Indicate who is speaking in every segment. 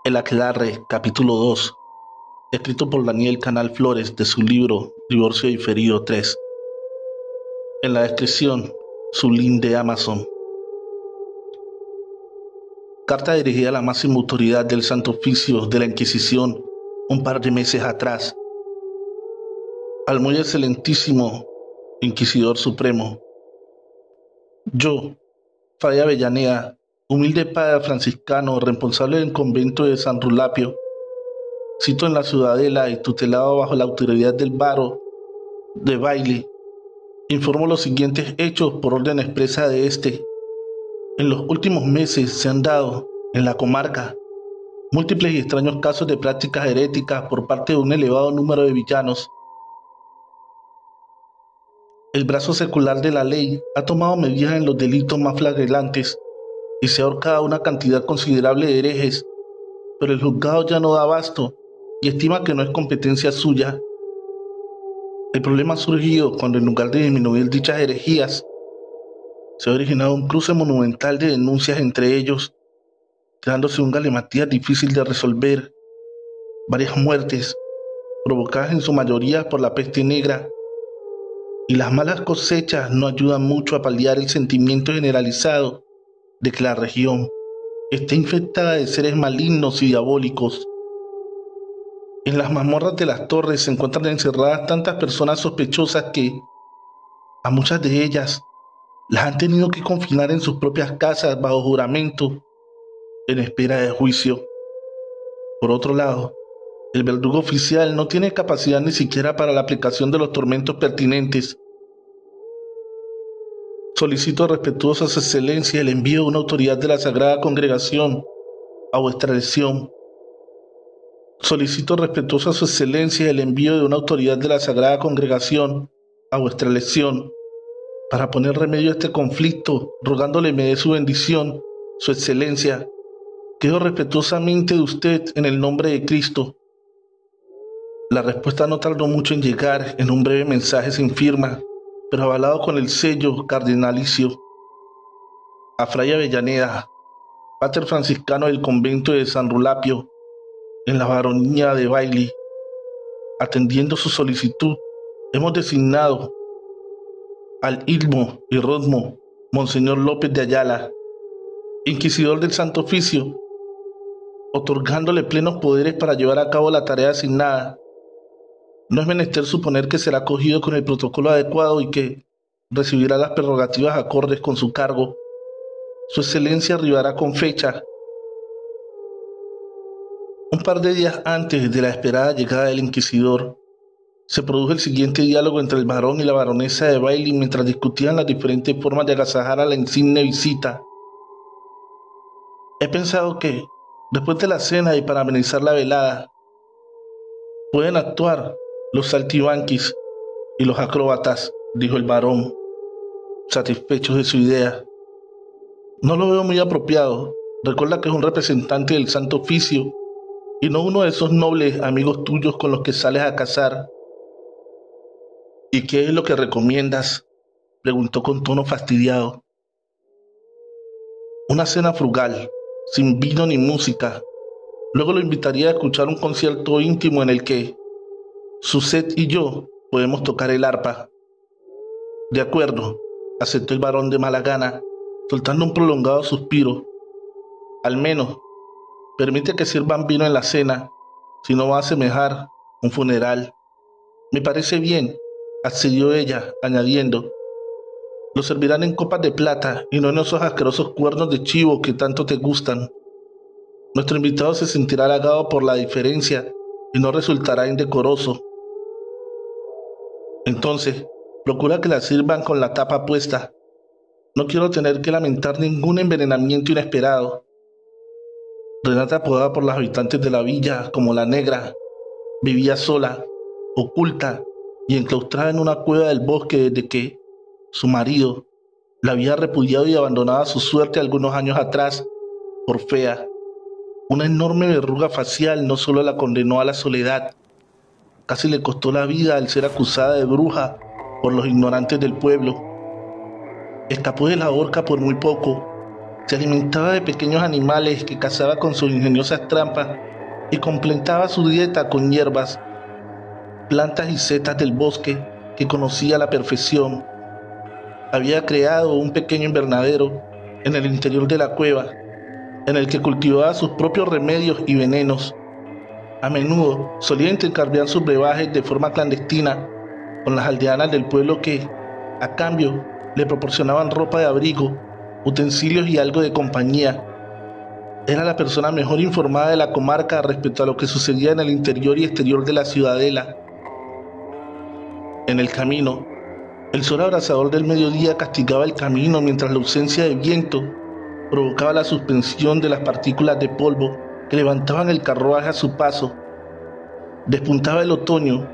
Speaker 1: El Aquelarre, capítulo 2, escrito por Daniel Canal Flores de su libro Divorcio Diferido 3. En la descripción, su link de Amazon. Carta dirigida a la máxima autoridad del Santo Oficio de la Inquisición un par de meses atrás. Al muy excelentísimo Inquisidor Supremo. Yo, Fray Avellaneda, humilde padre franciscano responsable del convento de San Rulapio, cito en la Ciudadela y tutelado bajo la autoridad del varo de Bailey, informo los siguientes hechos por orden expresa de este. En los últimos meses se han dado, en la comarca, múltiples y extraños casos de prácticas heréticas por parte de un elevado número de villanos. El brazo secular de la ley ha tomado medidas en los delitos más flagrantes y se ha ahorcado una cantidad considerable de herejes, pero el juzgado ya no da abasto y estima que no es competencia suya. El problema ha surgido cuando, en lugar de disminuir dichas herejías, se ha originado un cruce monumental de denuncias entre ellos, creándose un galimatías difícil de resolver, varias muertes, provocadas en su mayoría por la peste negra, y las malas cosechas no ayudan mucho a paliar el sentimiento generalizado de que la región está infectada de seres malignos y diabólicos. En las mazmorras de las torres se encuentran encerradas tantas personas sospechosas que, a muchas de ellas, las han tenido que confinar en sus propias casas bajo juramento, en espera de juicio. Por otro lado, el verdugo oficial no tiene capacidad ni siquiera para la aplicación de los tormentos pertinentes. Solicito respetuoso a su excelencia el envío de una autoridad de la Sagrada Congregación a vuestra elección. Solicito respetuoso a su excelencia el envío de una autoridad de la Sagrada Congregación a vuestra elección para poner remedio a este conflicto, rogándole me dé su bendición, su excelencia. Quedo respetuosamente de usted en el nombre de Cristo. La respuesta no tardó mucho en llegar. En un breve mensaje sin firma, pero avalado con el sello cardinalicio. A Fray Avellaneda, pater franciscano del convento de San Rulapio, en la baronía de Bailey, atendiendo su solicitud, hemos designado al ilmo y rodmo Monseñor López de Ayala, inquisidor del Santo Oficio, otorgándole plenos poderes para llevar a cabo la tarea asignada. No es menester suponer que será acogido con el protocolo adecuado y que recibirá las prerrogativas acordes con su cargo. Su excelencia arribará con fecha. Un par de días antes de la esperada llegada del inquisidor, se produjo el siguiente diálogo entre el barón y la baronesa de Bailey mientras discutían las diferentes formas de agasajar a la insigne visita. He pensado que, después de la cena y para amenizar la velada, pueden actuar los saltimbanquis y los acróbatas, dijo el barón, satisfecho de su idea. No lo veo muy apropiado. Recuerda que es un representante del Santo Oficio y no uno de esos nobles amigos tuyos con los que sales a cazar. ¿Y qué es lo que recomiendas?, preguntó con tono fastidiado. Una cena frugal, sin vino ni música. Luego lo invitaría a escuchar un concierto íntimo en el que Suset y yo podemos tocar el arpa. De acuerdo, aceptó el barón de mala gana, soltando un prolongado suspiro. Al menos, permite que sirvan vino en la cena, si no va a asemejar un funeral. Me parece bien, accedió ella, añadiendo, lo servirán en copas de plata y no en esos asquerosos cuernos de chivo que tanto te gustan. Nuestro invitado se sentirá halagado por la diferencia y no resultará indecoroso. Entonces, procura que la sirvan con la tapa puesta. No quiero tener que lamentar ningún envenenamiento inesperado. Renata, apodada por los habitantes de la villa como la Negra, vivía sola, oculta y enclaustrada en una cueva del bosque desde que su marido la había repudiado y abandonado a su suerte algunos años atrás por fea. Una enorme verruga facial no solo la condenó a la soledad, casi le costó la vida al ser acusada de bruja por los ignorantes del pueblo. Escapó de la horca por muy poco. Se alimentaba de pequeños animales que cazaba con sus ingeniosas trampas y completaba su dieta con hierbas, plantas y setas del bosque que conocía a la perfección. Había creado un pequeño invernadero en el interior de la cueva, en el que cultivaba sus propios remedios y venenos. A menudo solía intercambiar sus brebajes de forma clandestina con las aldeanas del pueblo que, a cambio, le proporcionaban ropa de abrigo, utensilios y algo de compañía. Era la persona mejor informada de la comarca respecto a lo que sucedía en el interior y exterior de la ciudadela. En el camino, el sol abrasador del mediodía castigaba el camino mientras la ausencia de viento provocaba la suspensión de las partículas de polvo que levantaban el carruaje a su paso. Despuntaba el otoño,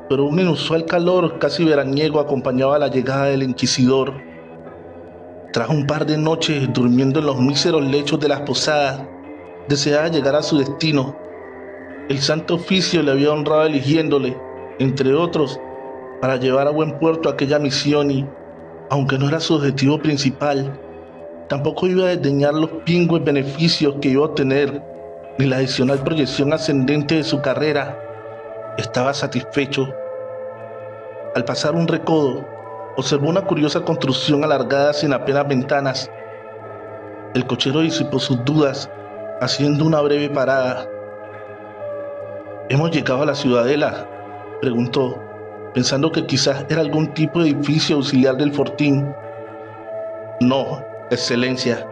Speaker 1: pero un inusual calor casi veraniego acompañaba la llegada del inquisidor. Tras un par de noches durmiendo en los míseros lechos de las posadas, deseaba llegar a su destino. El Santo Oficio le había honrado eligiéndole, entre otros, para llevar a buen puerto aquella misión y, aunque no era su objetivo principal, tampoco iba a desdeñar los pingües beneficios que iba a obtener, ni la adicional proyección ascendente de su carrera. Estaba satisfecho. Al pasar un recodo, observó una curiosa construcción alargada sin apenas ventanas. El cochero disipó sus dudas, haciendo una breve parada. ¿Hemos llegado a la ciudadela?, preguntó, pensando que quizás era algún tipo de edificio auxiliar del fortín. No, Excelencia,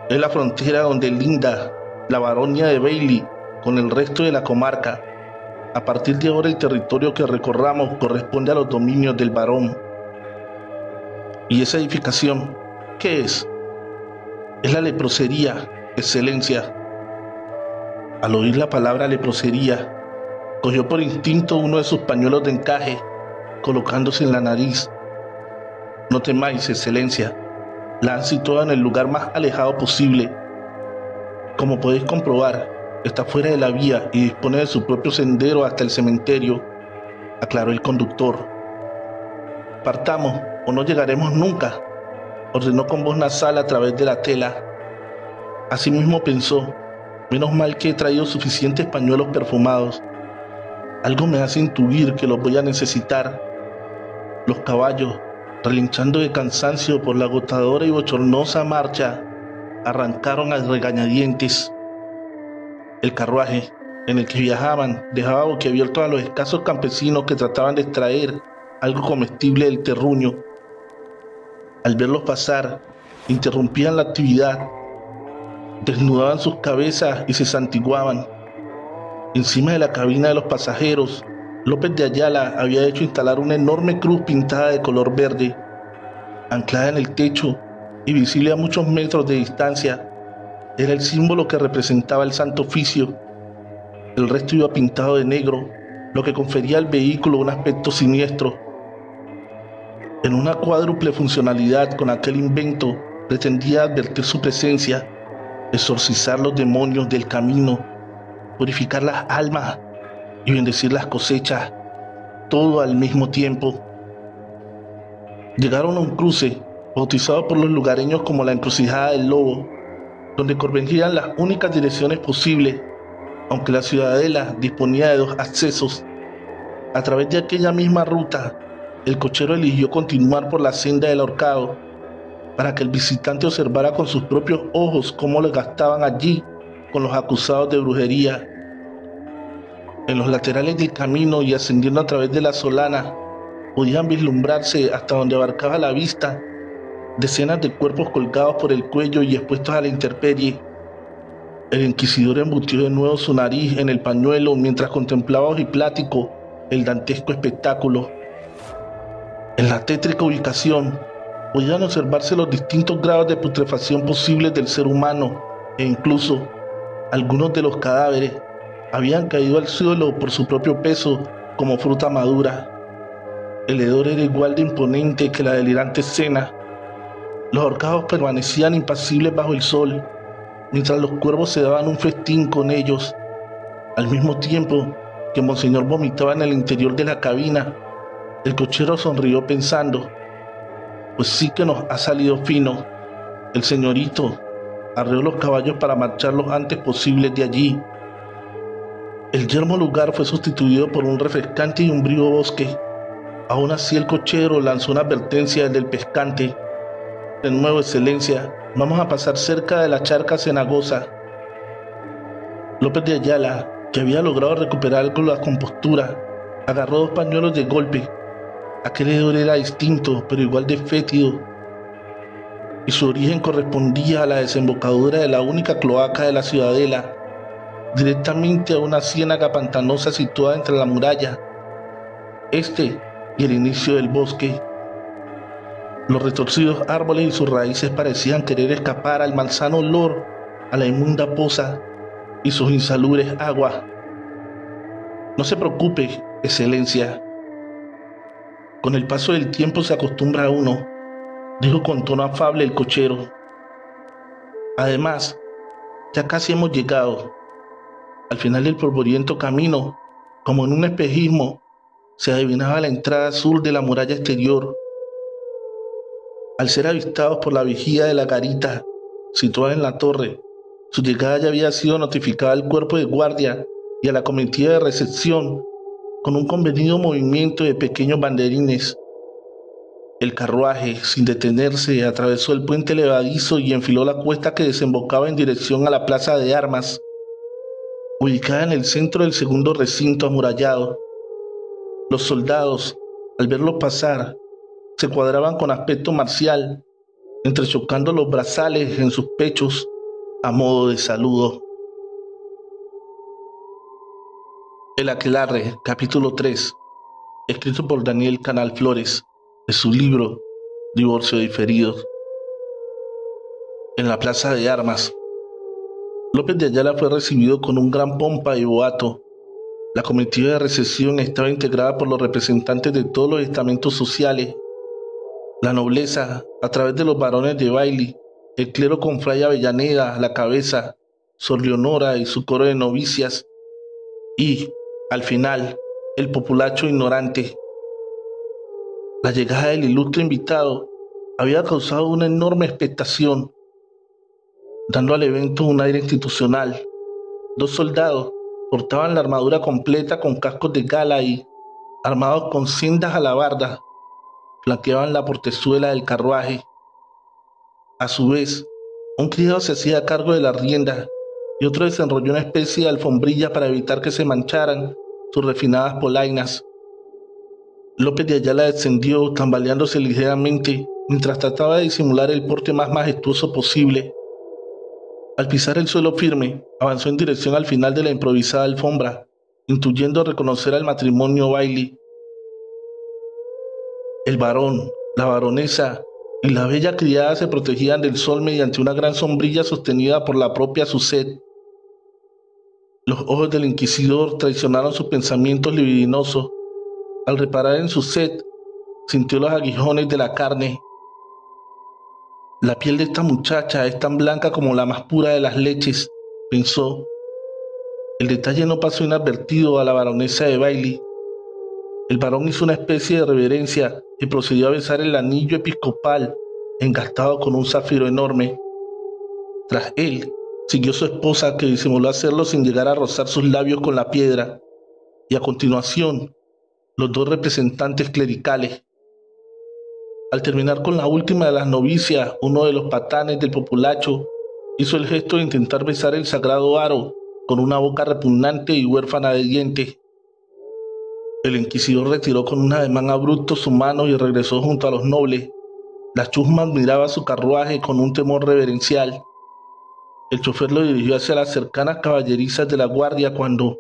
Speaker 1: es la frontera donde linda la baronía de Bailey con el resto de la comarca. A partir de ahora el territorio que recorramos corresponde a los dominios del barón. ¿Y esa edificación qué es? Es la leprosería, Excelencia. Al oír la palabra leprosería, cogió por instinto uno de sus pañuelos de encaje, colocándose en la nariz. No temáis, Excelencia, la han situado en el lugar más alejado posible. Como podéis comprobar, está fuera de la vía y dispone de su propio sendero hasta el cementerio, aclaró el conductor. Partamos o no llegaremos nunca, ordenó con voz nasal a través de la tela. Asimismo pensó, menos mal que he traído suficientes pañuelos perfumados. Algo me hace intuir que los voy a necesitar. Los caballos, relinchando de cansancio por la agotadora y bochornosa marcha, arrancaron a regañadientes. El carruaje en el que viajaban dejaba boquiabiertos a los escasos campesinos que trataban de extraer algo comestible del terruño. Al verlos pasar, interrumpían la actividad, desnudaban sus cabezas y se santiguaban. Encima de la cabina de los pasajeros, López de Ayala había hecho instalar una enorme cruz pintada de color verde, anclada en el techo y visible a muchos metros de distancia. Era el símbolo que representaba el Santo Oficio. El resto iba pintado de negro, lo que confería al vehículo un aspecto siniestro. En una cuádruple funcionalidad con aquel invento, pretendía advertir su presencia, exorcizar los demonios del camino, purificar las almas y bendecir las cosechas, todo al mismo tiempo. Llegaron a un cruce, bautizado por los lugareños como la Encrucijada del Lobo, donde convergían las únicas direcciones posibles, aunque la ciudadela disponía de 2 accesos. A través de aquella misma ruta, el cochero eligió continuar por la senda del Ahorcado, para que el visitante observara con sus propios ojos cómo le gastaban allí con los acusados de brujería. En los laterales del camino y ascendiendo a través de la solana, podían vislumbrarse hasta donde abarcaba la vista decenas de cuerpos colgados por el cuello y expuestos a la intemperie. El inquisidor embutió de nuevo su nariz en el pañuelo mientras contemplaba ojiplático el dantesco espectáculo. En la tétrica ubicación podían observarse los distintos grados de putrefacción posibles del ser humano, e incluso algunos de los cadáveres habían caído al suelo por su propio peso como fruta madura. El hedor era igual de imponente que la delirante escena. Los ahorcados permanecían impasibles bajo el sol, mientras los cuervos se daban un festín con ellos. Al mismo tiempo, que Monseñor vomitaba en el interior de la cabina, el cochero sonrió pensando: pues sí que nos ha salido fino. El señorito arreó los caballos para marchar lo antes posible de allí. El yermo lugar fue sustituido por un refrescante y umbrío bosque. Aún así el cochero lanzó una advertencia desde el pescante: de nuevo, excelencia, vamos a pasar cerca de la charca cenagosa. López de Ayala, que había logrado recuperar con la compostura, agarró 2 pañuelos de golpe. Aquel hedor era distinto, pero igual de fétido, y su origen correspondía a la desembocadura de la única cloaca de la ciudadela, directamente a una ciénaga pantanosa situada entre la muralla, y el inicio del bosque. Los retorcidos árboles y sus raíces parecían querer escapar al malsano olor, a la inmunda poza y sus insalubres aguas. No se preocupe, excelencia. Con el paso del tiempo se acostumbra uno, dijo con tono afable el cochero. Además, ya casi hemos llegado. Al final del polvoriento camino, como en un espejismo, se adivinaba la entrada sur de la muralla exterior. Al ser avistados por la vigía de la garita, situada en la torre, su llegada ya había sido notificada al cuerpo de guardia y a la comitiva de recepción con un convenido movimiento de pequeños banderines. El carruaje, sin detenerse, atravesó el puente levadizo y enfiló la cuesta que desembocaba en dirección a la plaza de armas, ubicada en el centro del segundo recinto amurallado. Los soldados, al verlos pasar, se cuadraban con aspecto marcial, entrechocando los brazales en sus pechos a modo de saludo. El Aquelarre, capítulo 3, escrito por Daniel Canal Flores, de su libro Divorcio diferido. En la plaza de armas, López de Ayala fue recibido con un gran pompa y boato. La comitiva de recepción estaba integrada por los representantes de todos los estamentos sociales, la nobleza, a través de los varones de baile, el clero con Fray Avellaneda a la cabeza, Sor Leonora y su coro de novicias, y, al final, el populacho ignorante. La llegada del ilustre invitado había causado una enorme expectación, dando al evento un aire institucional. 2 soldados portaban la armadura completa con cascos de gala y, armados con sendas alabardas, flanqueaban la portezuela del carruaje. A su vez, un criado se hacía cargo de las riendas y otro desenrolló una especie de alfombrilla para evitar que se mancharan sus refinadas polainas. López de Ayala descendió, tambaleándose ligeramente, mientras trataba de disimular el porte más majestuoso posible. Al pisar el suelo firme, avanzó en dirección al final de la improvisada alfombra, intuyendo reconocer al matrimonio Bailey. El varón, la baronesa y la bella criada se protegían del sol mediante una gran sombrilla sostenida por la propia Suzette. Los ojos del inquisidor traicionaron sus pensamientos libidinosos. Al reparar en Suzette, sintió los aguijones de la carne. La piel de esta muchacha es tan blanca como la más pura de las leches, pensó. El detalle no pasó inadvertido a la baronesa de Bailey. El varón hizo una especie de reverencia y procedió a besar el anillo episcopal, engastado con un zafiro enorme. Tras él, siguió su esposa, que disimuló hacerlo sin llegar a rozar sus labios con la piedra, y a continuación, los 2 representantes clericales. Al terminar con la última de las novicias, uno de los patanes del populacho hizo el gesto de intentar besar el sagrado aro con una boca repugnante y huérfana de dientes. El inquisidor retiró con un ademán abrupto su mano y regresó junto a los nobles. La chusma admiraba su carruaje con un temor reverencial. El chofer lo dirigió hacia las cercanas caballerizas de la guardia cuando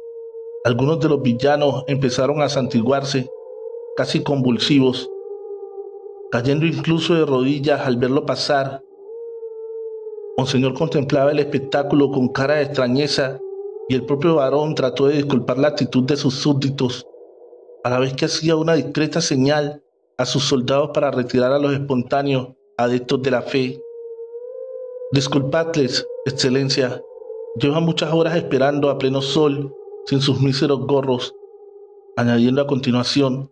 Speaker 1: algunos de los villanos empezaron a santiguarse, casi convulsivos, cayendo incluso de rodillas al verlo pasar. Monseñor contemplaba el espectáculo con cara de extrañeza y el propio varón trató de disculpar la actitud de sus súbditos, a la vez que hacía una discreta señal a sus soldados para retirar a los espontáneos adeptos de la fe. Disculpadles, excelencia, llevan muchas horas esperando a pleno sol, sin sus míseros gorros, añadiendo a continuación: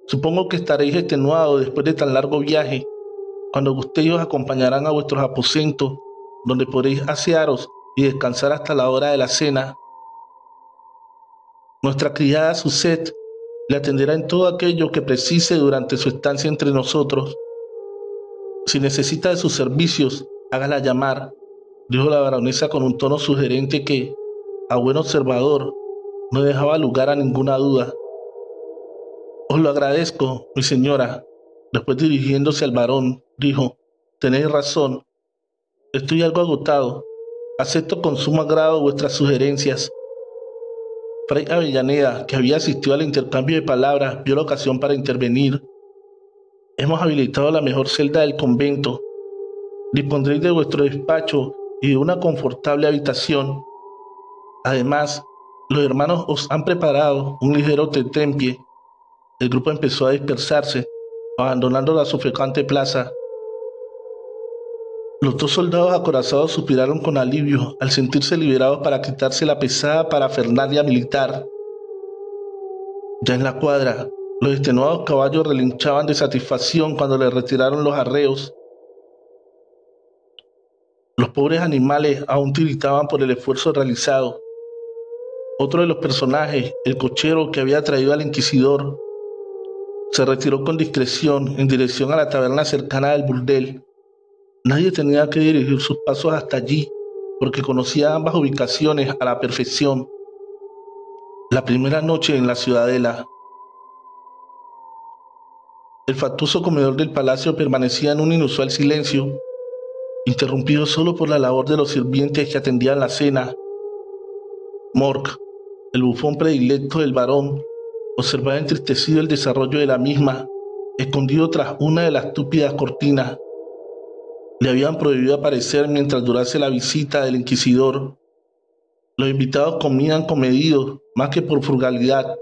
Speaker 1: supongo que estaréis extenuados después de tan largo viaje. Cuando gustéis os acompañarán a vuestros aposentos, donde podréis asearos y descansar hasta la hora de la cena. Nuestra criada Suzette le atenderá en todo aquello que precise durante su estancia entre nosotros. Si necesita de sus servicios, hágala llamar, dijo la baronesa con un tono sugerente que, a buen observador, no dejaba lugar a ninguna duda. Os lo agradezco, mi señora. Después, dirigiéndose al varón, dijo: tenéis razón, estoy algo agotado. Acepto con sumo agrado vuestras sugerencias. Fray Avellaneda, que había asistido al intercambio de palabras, vio la ocasión para intervenir. Hemos habilitado la mejor celda del convento. Dispondréis de vuestro despacho y de una confortable habitación. Además, los hermanos os han preparado un ligero tentempié. El grupo empezó a dispersarse, abandonando la sofocante plaza. Los dos soldados acorazados suspiraron con alivio al sentirse liberados para quitarse la pesada parafernalia militar. Ya en la cuadra, los extenuados caballos relinchaban de satisfacción cuando les retiraron los arreos. Los pobres animales aún tiritaban por el esfuerzo realizado. Otro de los personajes, el cochero que había traído al inquisidor, se retiró con discreción en dirección a la taberna cercana del burdel. Nadie tenía que dirigir sus pasos hasta allí, porque conocía ambas ubicaciones a la perfección. La primera noche en la ciudadela. El fastuoso comedor del palacio permanecía en un inusual silencio, interrumpido solo por la labor de los sirvientes que atendían la cena. Morc, el bufón predilecto del varón, observaba entristecido el desarrollo de la misma, escondido tras una de las túpidas cortinas. Le habían prohibido aparecer mientras durase la visita del inquisidor. Los invitados comían comedidos, más que por frugalidad.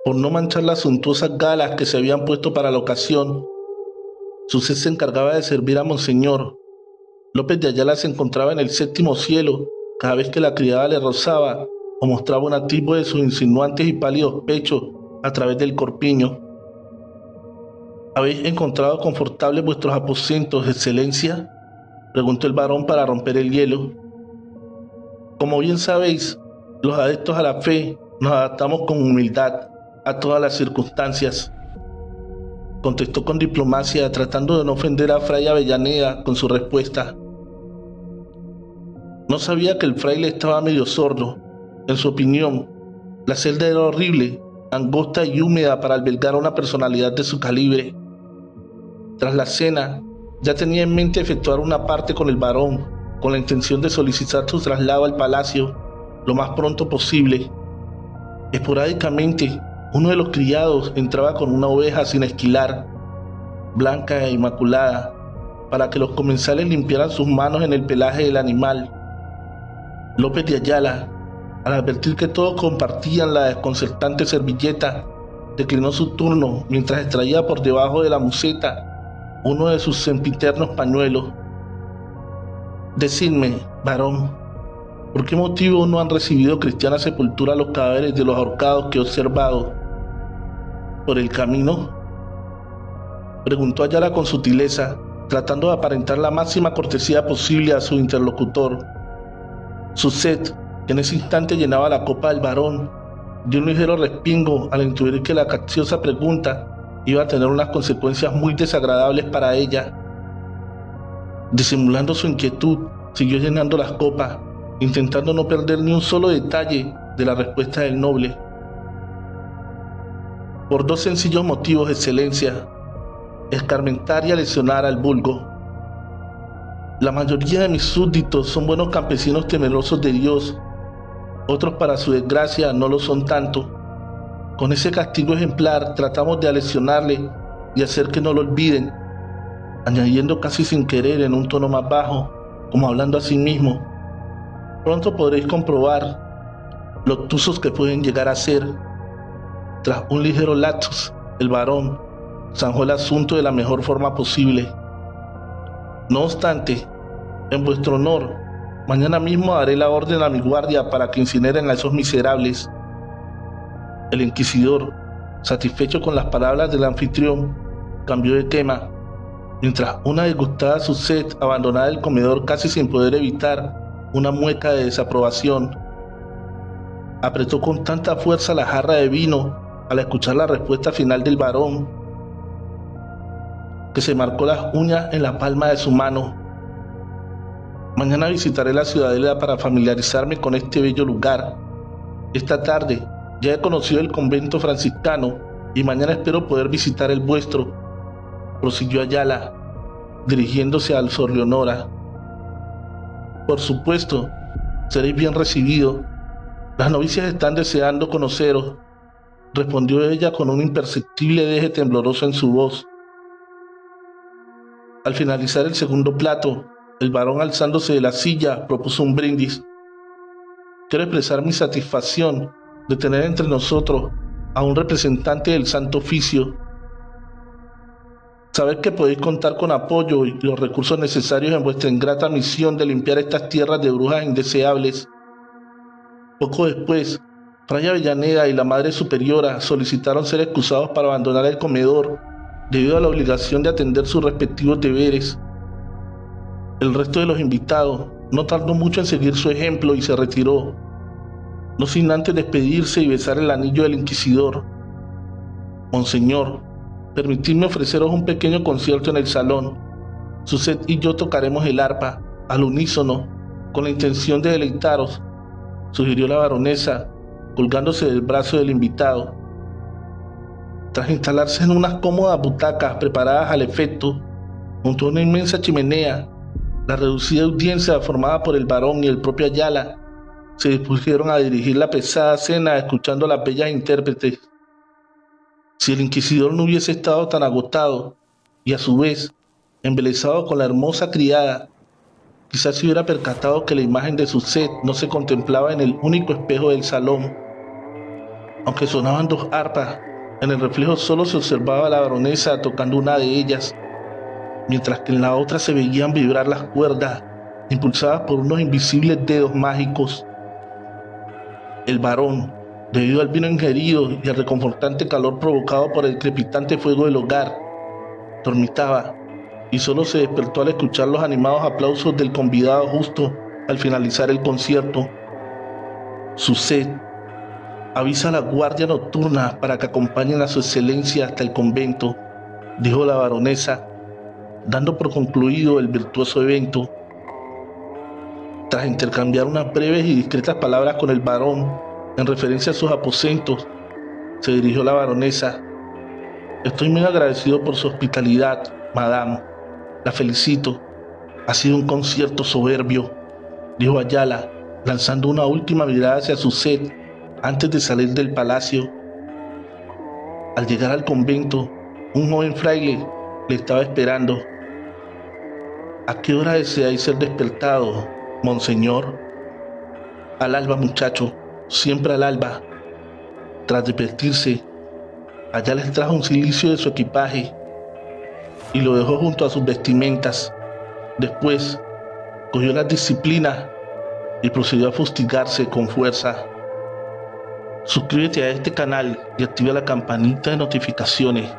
Speaker 1: Por no manchar las suntuosas galas que se habían puesto para la ocasión, Suzette se encargaba de servir a Monseñor. López de Ayala se encontraba en el séptimo cielo cada vez que la criada le rozaba o mostraba un atisbo de sus insinuantes y pálidos pechos a través del corpiño. ¿Habéis encontrado confortables vuestros aposentos, excelencia?, preguntó el varón para romper el hielo. Como bien sabéis, los adeptos a la fe nos adaptamos con humildad a todas las circunstancias, contestó con diplomacia, tratando de no ofender a Fray Avellaneda con su respuesta. No sabía que el fraile estaba medio sordo. En su opinión, la celda era horrible, angosta y húmeda para albergar a una personalidad de su calibre. Tras la cena, ya tenía en mente efectuar una parte con el varón, con la intención de solicitar su traslado al palacio lo más pronto posible. Esporádicamente, uno de los criados entraba con una oveja sin esquilar, blanca e inmaculada, para que los comensales limpiaran sus manos en el pelaje del animal. López de Ayala, al advertir que todos compartían la desconcertante servilleta, declinó su turno mientras extraía por debajo de la museta uno de sus sempiternos pañuelos. Decidme, varón, ¿por qué motivo no han recibido cristiana sepultura los cadáveres de los ahorcados que he observado por el camino?, preguntó Ayala con sutileza, tratando de aparentar la máxima cortesía posible a su interlocutor. Suzette, que en ese instante llenaba la copa del varón, dio un ligero respingo al intuir que la capciosa pregunta iba a tener unas consecuencias muy desagradables para ella. Disimulando su inquietud, siguió llenando las copas, intentando no perder ni un solo detalle de la respuesta del noble. Por dos sencillos motivos, excelencia: escarmentar y lesionar al vulgo. La mayoría de mis súbditos son buenos campesinos temerosos de Dios. Otros, para su desgracia, no lo son tanto. Con ese castigo ejemplar tratamos de aleccionarle y hacer que no lo olviden, añadiendo casi sin querer en un tono más bajo, como hablando a sí mismo: pronto podréis comprobar lo obtusos que pueden llegar a ser. Tras un ligero lapsus, el varón zanjó el asunto de la mejor forma posible. No obstante, en vuestro honor, mañana mismo daré la orden a mi guardia para que incineren a esos miserables. El inquisidor, satisfecho con las palabras del anfitrión, cambió de tema, mientras una disgustada Suzette abandonaba el comedor casi sin poder evitar una mueca de desaprobación. Apretó con tanta fuerza la jarra de vino al escuchar la respuesta final del varón, que se marcó las uñas en la palma de su mano. Mañana visitaré la ciudadela para familiarizarme con este bello lugar. Esta tarde ya he conocido el convento franciscano y mañana espero poder visitar el vuestro, prosiguió Ayala, dirigiéndose al Sor Leonora. Por supuesto, seréis bien recibido. Las novicias están deseando conoceros, respondió ella con un imperceptible deje tembloroso en su voz. Al finalizar el segundo plato, el varón, alzándose de la silla, propuso un brindis. Quiero expresar mi satisfacción de tener entre nosotros a un representante del Santo Oficio. Sabed que podéis contar con apoyo y los recursos necesarios en vuestra ingrata misión de limpiar estas tierras de brujas indeseables. Poco después, Fray Avellaneda y la Madre Superiora solicitaron ser excusados para abandonar el comedor debido a la obligación de atender sus respectivos deberes. El resto de los invitados no tardó mucho en seguir su ejemplo y se retiró, no sin antes despedirse y besar el anillo del inquisidor. Monseñor, permitidme ofreceros un pequeño concierto en el salón. Suzette y yo tocaremos el arpa, al unísono, con la intención de deleitaros, sugirió la baronesa, colgándose del brazo del invitado. Tras instalarse en unas cómodas butacas preparadas al efecto, junto a una inmensa chimenea, la reducida audiencia formada por el varón y el propio Ayala se dispusieron a dirigir la pesada cena escuchando a las bellas intérpretes. Si el inquisidor no hubiese estado tan agotado y a su vez embelesado con la hermosa criada, quizás se hubiera percatado que la imagen de Suzette no se contemplaba en el único espejo del salón. Aunque sonaban dos arpas, en el reflejo solo se observaba a la baronesa tocando una de ellas, mientras que en la otra se veían vibrar las cuerdas, impulsadas por unos invisibles dedos mágicos. El varón, debido al vino ingerido y al reconfortante calor provocado por el crepitante fuego del hogar, dormitaba y solo se despertó al escuchar los animados aplausos del convidado justo al finalizar el concierto. Suzette, avisa a la guardia nocturna para que acompañen a su excelencia hasta el convento, dijo la baronesa, dando por concluido el virtuoso evento. Tras intercambiar unas breves y discretas palabras con el varón en referencia a sus aposentos, se dirigió la baronesa. Estoy muy agradecido por su hospitalidad, madame. La felicito. Ha sido un concierto soberbio, dijo Ayala, lanzando una última mirada hacia Suzette antes de salir del palacio. Al llegar al convento, un joven fraile le estaba esperando. ¿A qué hora deseáis ser despertado, monseñor? Al alba, muchacho, siempre al alba. Tras desvestirse, Ayala les trajo un cilicio de su equipaje y lo dejó junto a sus vestimentas. Después, cogió las disciplinas y procedió a fustigarse con fuerza. Suscríbete a este canal y activa la campanita de notificaciones.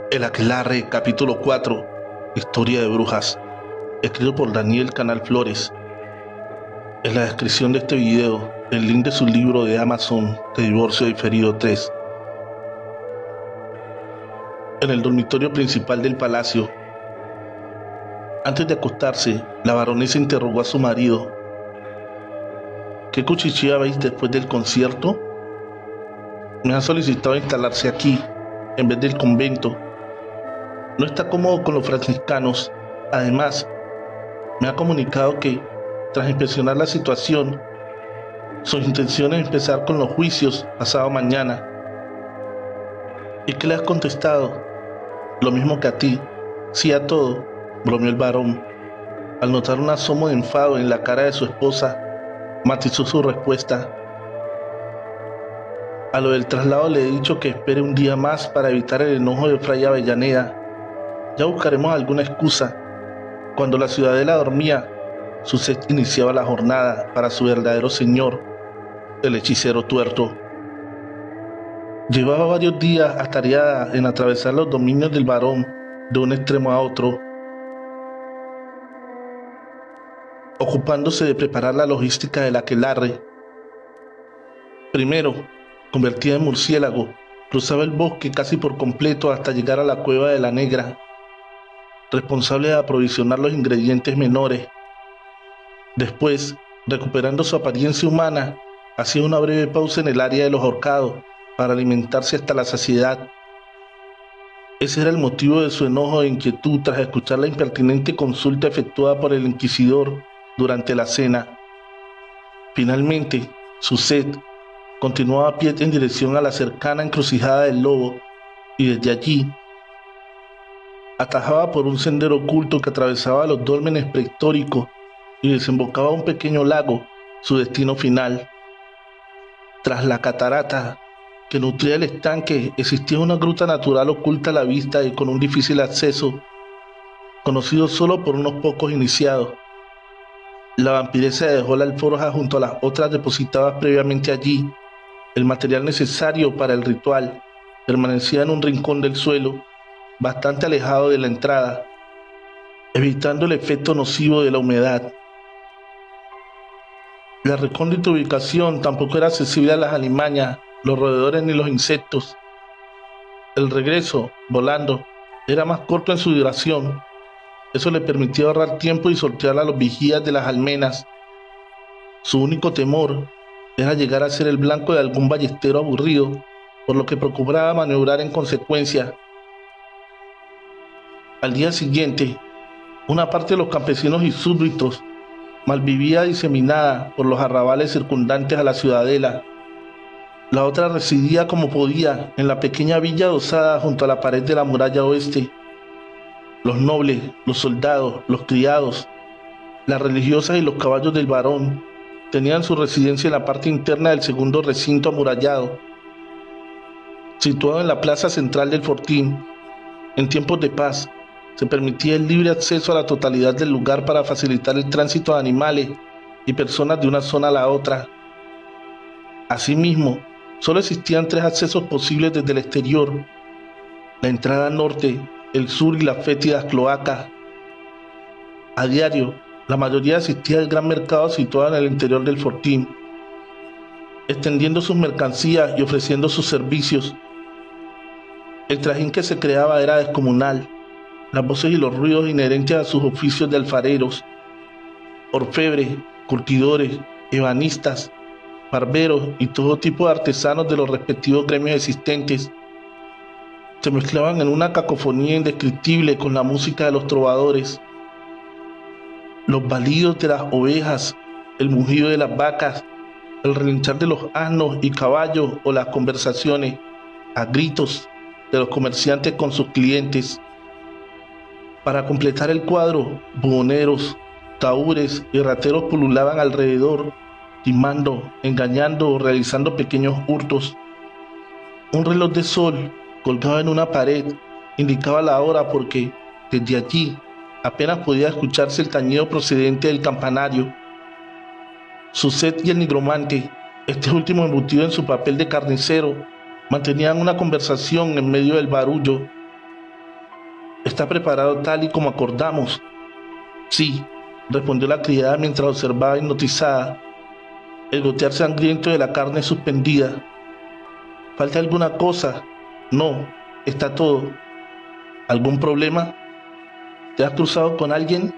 Speaker 1: El Aquelarre, capítulo 4, Historia de Brujas, escrito por Daniel Canal Flores. En la descripción de este video, el link de su libro de Amazon de Divorcio Diferido 3. En el dormitorio principal del palacio. Antes de acostarse, la baronesa interrogó a su marido. ¿Qué cuchicheabais después del concierto? Me han solicitado instalarse aquí, en vez del convento. No está cómodo con los franciscanos. Además, me ha comunicado que, tras inspeccionar la situación, su intención es empezar con los juicios pasado mañana. ¿Y qué le has contestado? Lo mismo que a ti, sí a todo, bromeó el varón. Al notar un asomo de enfado en la cara de su esposa, matizó su respuesta. A lo del traslado le he dicho que espere un día más para evitar el enojo de Fray Avellaneda. Ya buscaremos alguna excusa. Cuando la ciudadela dormía, Suzette iniciaba la jornada para su verdadero señor, el hechicero tuerto. Llevaba varios días atareada en atravesar los dominios del varón de un extremo a otro, ocupándose de preparar la logística del aquelarre. Primero, convertida en murciélago, cruzaba el bosque casi por completo hasta llegar a la cueva de la Negra, responsable de aprovisionar los ingredientes menores. Después, recuperando su apariencia humana, hacía una breve pausa en el área de los ahorcados para alimentarse hasta la saciedad. Ese era el motivo de su enojo e inquietud tras escuchar la impertinente consulta efectuada por el inquisidor durante la cena. Finalmente, su sed continuaba a pie en dirección a la cercana encrucijada del Lobo, y desde allí atajaba por un sendero oculto que atravesaba los dólmenes prehistóricos y desembocaba a un pequeño lago, su destino final. Tras la catarata que nutría el estanque existía una gruta natural oculta a la vista y con un difícil acceso, conocido solo por unos pocos iniciados. La vampiresa dejó la alforja junto a las otras depositadas previamente allí. El material necesario para el ritual permanecía en un rincón del suelo, bastante alejado de la entrada, evitando el efecto nocivo de la humedad. La recóndita ubicación tampoco era accesible a las alimañas, los roedores ni los insectos. El regreso, volando, era más corto en su duración. Eso le permitía ahorrar tiempo y sortear a los vigías de las almenas. Su único temor era llegar a ser el blanco de algún ballestero aburrido, por lo que procuraba maniobrar en consecuencia. Al día siguiente, una parte de los campesinos y súbditos malvivía diseminada por los arrabales circundantes a la ciudadela. La otra residía como podía en la pequeña villa adosada junto a la pared de la muralla oeste. Los nobles, los soldados, los criados, las religiosas y los caballos del varón tenían su residencia en la parte interna del segundo recinto amurallado, situado en la plaza central del fortín. En tiempos de paz, se permitía el libre acceso a la totalidad del lugar para facilitar el tránsito de animales y personas de una zona a la otra. Asimismo, solo existían 3 accesos posibles desde el exterior: la entrada norte, el sur y las fétidas cloacas. A diario, la mayoría asistía al gran mercado situado en el interior del fortín, extendiendo sus mercancías y ofreciendo sus servicios. El trajín que se creaba era descomunal. Las voces y los ruidos inherentes a sus oficios de alfareros, orfebres, curtidores, ebanistas, barberos y todo tipo de artesanos de los respectivos gremios existentes se mezclaban en una cacofonía indescriptible con la música de los trovadores. Los balidos de las ovejas, el mugido de las vacas, el relinchar de los asnos y caballos o las conversaciones a gritos de los comerciantes con sus clientes. Para completar el cuadro, buhoneros, tahúres y rateros pululaban alrededor, timando, engañando o realizando pequeños hurtos. Un reloj de sol colgado en una pared indicaba la hora porque, desde allí, apenas podía escucharse el tañido procedente del campanario. Suzette y el nigromante, este último embutido en su papel de carnicero, mantenían una conversación en medio del barullo. ¿Está preparado tal y como acordamos? Sí, respondió la criada mientras observaba hipnotizada el gotear sangriento de la carne suspendida. ¿Falta alguna cosa? No, está todo. ¿Algún problema? ¿Te has cruzado con alguien?,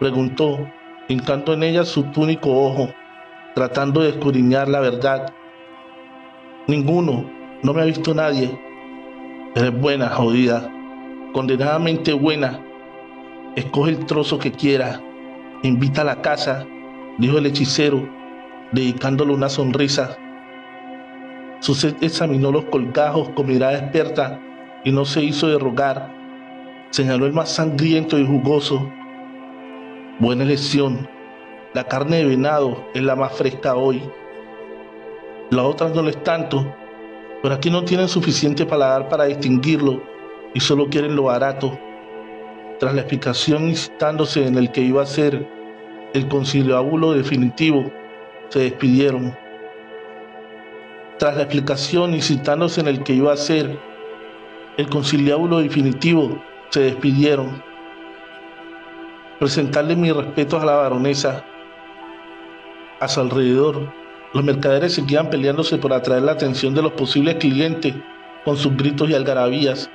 Speaker 1: preguntó, hincando en ella su único ojo, tratando de escudriñar la verdad. Ninguno, no me ha visto nadie. Eres buena, jodida, condenadamente buena. Escoge el trozo que quieras, invita a la casa, dijo el hechicero, dedicándole una sonrisa. Suzette examinó los colgajos con mirada experta y no se hizo de rogar. Señaló el más sangriento y jugoso. Buena elección. La carne de venado es la más fresca hoy. Las otras no lo es tanto, pero aquí no tienen suficiente paladar para distinguirlo y solo quieren lo barato. Tras la explicación instándose en el que iba a ser el conciliábulo definitivo, se despidieron. Tras la explicación y citándose en el que iba a ser el conciliábulo definitivo, se despidieron. Presentarle mis respetos a la baronesa. A su alrededor, los mercaderes seguían peleándose por atraer la atención de los posibles clientes con sus gritos y algarabías.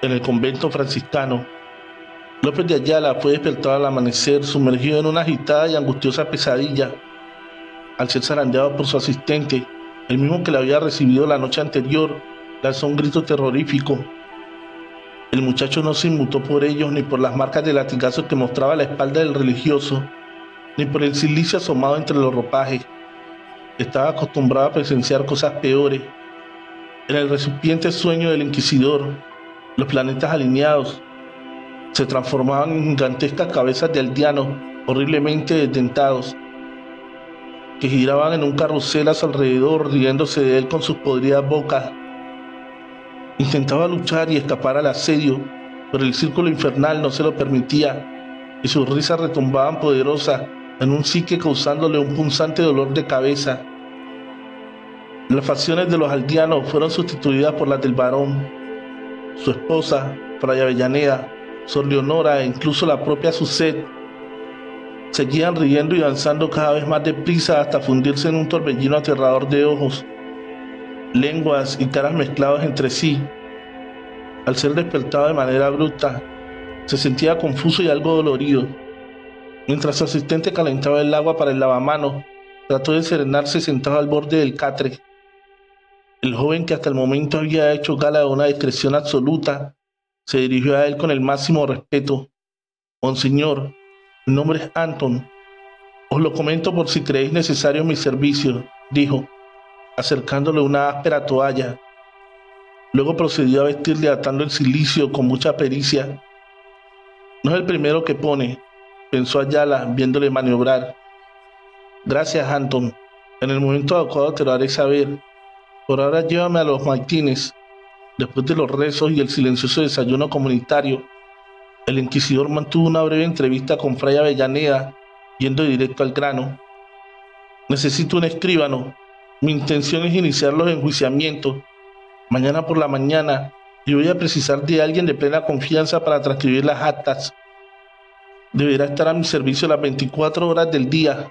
Speaker 1: En el convento franciscano, López de Ayala fue despertado al amanecer, sumergido en una agitada y angustiosa pesadilla, al ser zarandeado por su asistente, el mismo que le había recibido la noche anterior. Lanzó un grito terrorífico. El muchacho no se inmutó por ellos, ni por las marcas de latigazos que mostraba la espalda del religioso, ni por el silicio asomado entre los ropajes. Estaba acostumbrado a presenciar cosas peores. En el recipiente sueño del inquisidor, los planetas alineados se transformaban en gigantescas cabezas de aldeanos horriblemente desdentados, que giraban en un carrusel a su alrededor, riéndose de él con sus podridas bocas. Intentaba luchar y escapar al asedio, pero el círculo infernal no se lo permitía, y sus risas retumbaban poderosas en un psique, causándole un punzante dolor de cabeza. Las facciones de los aldeanos fueron sustituidas por las del varón. Su esposa, Fray Avellaneda, Sor Leonora e incluso la propia Sucet seguían riendo y danzando cada vez más deprisa hasta fundirse en un torbellino aterrador de ojos, lenguas y caras mezclados entre sí. Al ser despertado de manera abrupta, se sentía confuso y algo dolorido. Mientras su asistente calentaba el agua para el lavamanos, trató de serenarse sentado al borde del catre. El joven, que hasta el momento había hecho gala de una discreción absoluta, se dirigió a él con el máximo respeto. Monseñor, mi nombre es Anton. Os lo comento por si creéis necesario mis servicios, dijo, acercándole una áspera toalla. Luego procedió a vestirle atando el cilicio con mucha pericia. No es el primero que pone, pensó Ayala, viéndole maniobrar. Gracias, Anton. En el momento adecuado te lo haré saber. Por ahora llévame a los maitines. Después de los rezos y el silencioso desayuno comunitario, el inquisidor mantuvo una breve entrevista con Fray Avellaneda, yendo directo al grano. Necesito un escribano. Mi intención es iniciar los enjuiciamientos mañana por la mañana, y voy a precisar de alguien de plena confianza para transcribir las actas. Deberá estar a mi servicio las 24 horas del día.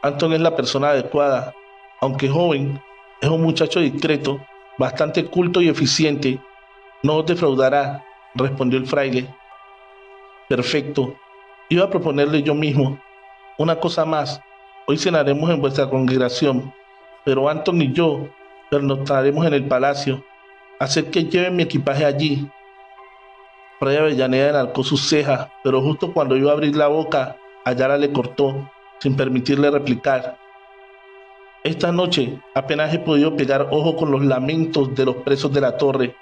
Speaker 1: Anton es la persona adecuada. Aunque joven, es un muchacho discreto, bastante culto y eficiente. No os defraudará, respondió el fraile. Perfecto. Iba a proponerle yo mismo. Una cosa más. Hoy cenaremos en vuestra congregación, pero Anton y yo pernoctaremos en el palacio. Haced que lleven mi equipaje allí. Fray Avellaneda enarcó sus cejas, pero justo cuando iba a abrir la boca, Ayala le cortó, sin permitirle replicar. Esta noche apenas he podido pegar ojo con los lamentos de los presos de la torre.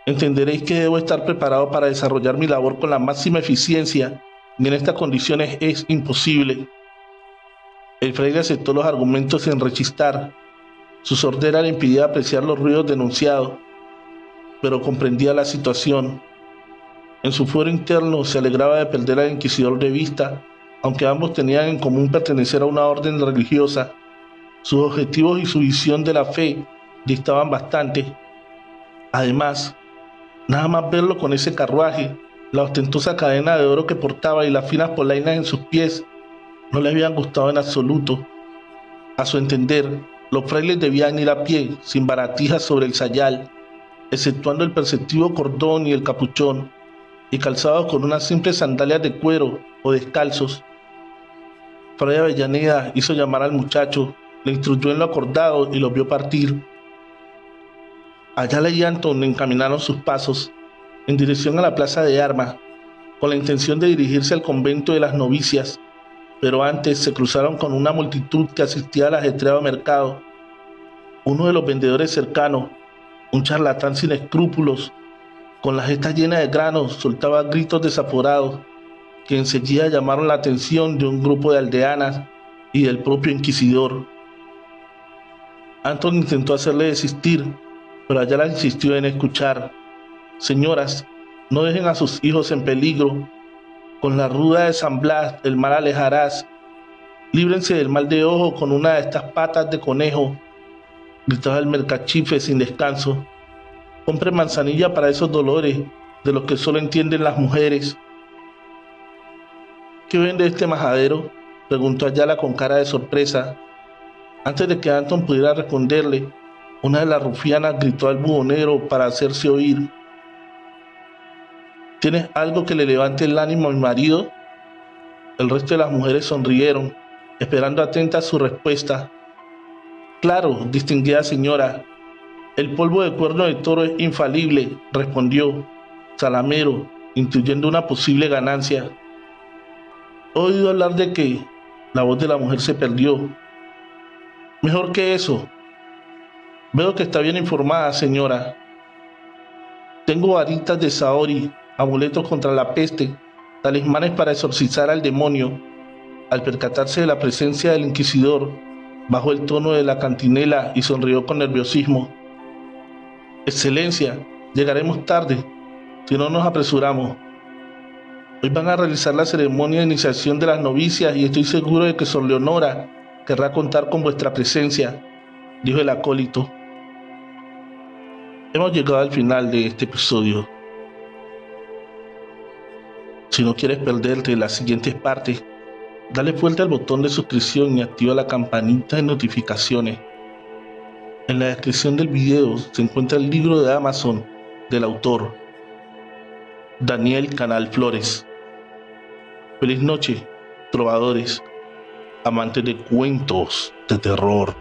Speaker 1: Entenderéis que debo estar preparado para desarrollar mi labor con la máxima eficiencia, y en estas condiciones es imposible. El fraile aceptó los argumentos sin rechistar. Su sordera le impedía apreciar los ruidos denunciados, pero comprendía la situación. En su fuero interno se alegraba de perder al inquisidor de vista, aunque ambos tenían en común pertenecer a una orden religiosa. Sus objetivos y su visión de la fe distaban bastante. Además, nada más verlo con ese carruaje, la ostentosa cadena de oro que portaba y las finas polainas en sus pies, no le habían gustado en absoluto. A su entender, los frailes debían ir a pie, sin baratijas sobre el sayal, exceptuando el perceptivo cordón y el capuchón, y calzados con unas simples sandalias de cuero o descalzos. Fray Avellaneda hizo llamar al muchacho, le instruyó en lo acordado y lo vio partir. Ayala y Anton encaminaron sus pasos en dirección a la plaza de armas, con la intención de dirigirse al convento de las novicias, pero antes se cruzaron con una multitud que asistía al ajetreado mercado. Uno de los vendedores cercanos, un charlatán sin escrúpulos, con la jeta llena de granos, soltaba gritos desaforados que enseguida llamaron la atención de un grupo de aldeanas y del propio inquisidor. Anton intentó hacerle desistir, pero Ayala insistió en escuchar. Señoras, no dejen a sus hijos en peligro. Con la ruda de San Blas el mal alejarás, Líbrense del mal de ojo con una de estas patas de conejo, gritaba el mercachife sin descanso. Compren manzanilla para esos dolores de los que solo entienden las mujeres. ¿Qué vende este majadero?, preguntó Ayala con cara de sorpresa. Antes de que Anton pudiera responderle, una de las rufianas gritó al búho negro para hacerse oír. ¿Tienes algo que le levante el ánimo a mi marido? El resto de las mujeres sonrieron, esperando atentas su respuesta. Claro, distinguida señora, el polvo de cuerno de toro es infalible, respondió Salamero, intuyendo una posible ganancia. He oído hablar de que la voz de la mujer se perdió. Mejor que eso. Veo que está bien informada, señora. Tengo varitas de Saori, amuletos contra la peste, talismanes para exorcizar al demonio. Al percatarse de la presencia del inquisidor, bajó el tono de la cantinela y sonrió con nerviosismo. Excelencia, llegaremos tarde, si no nos apresuramos. Hoy van a realizar la ceremonia de iniciación de las novicias y estoy seguro de que Sor Leonora querrá contar con vuestra presencia, dijo el acólito. Hemos llegado al final de este episodio. Si no quieres perderte las siguientes partes, dale fuerte al botón de suscripción y activa la campanita de notificaciones. En la descripción del video se encuentra el libro de Amazon del autor Daniel Canal Flores. Feliz noche, trovadores, amantes de cuentos de terror.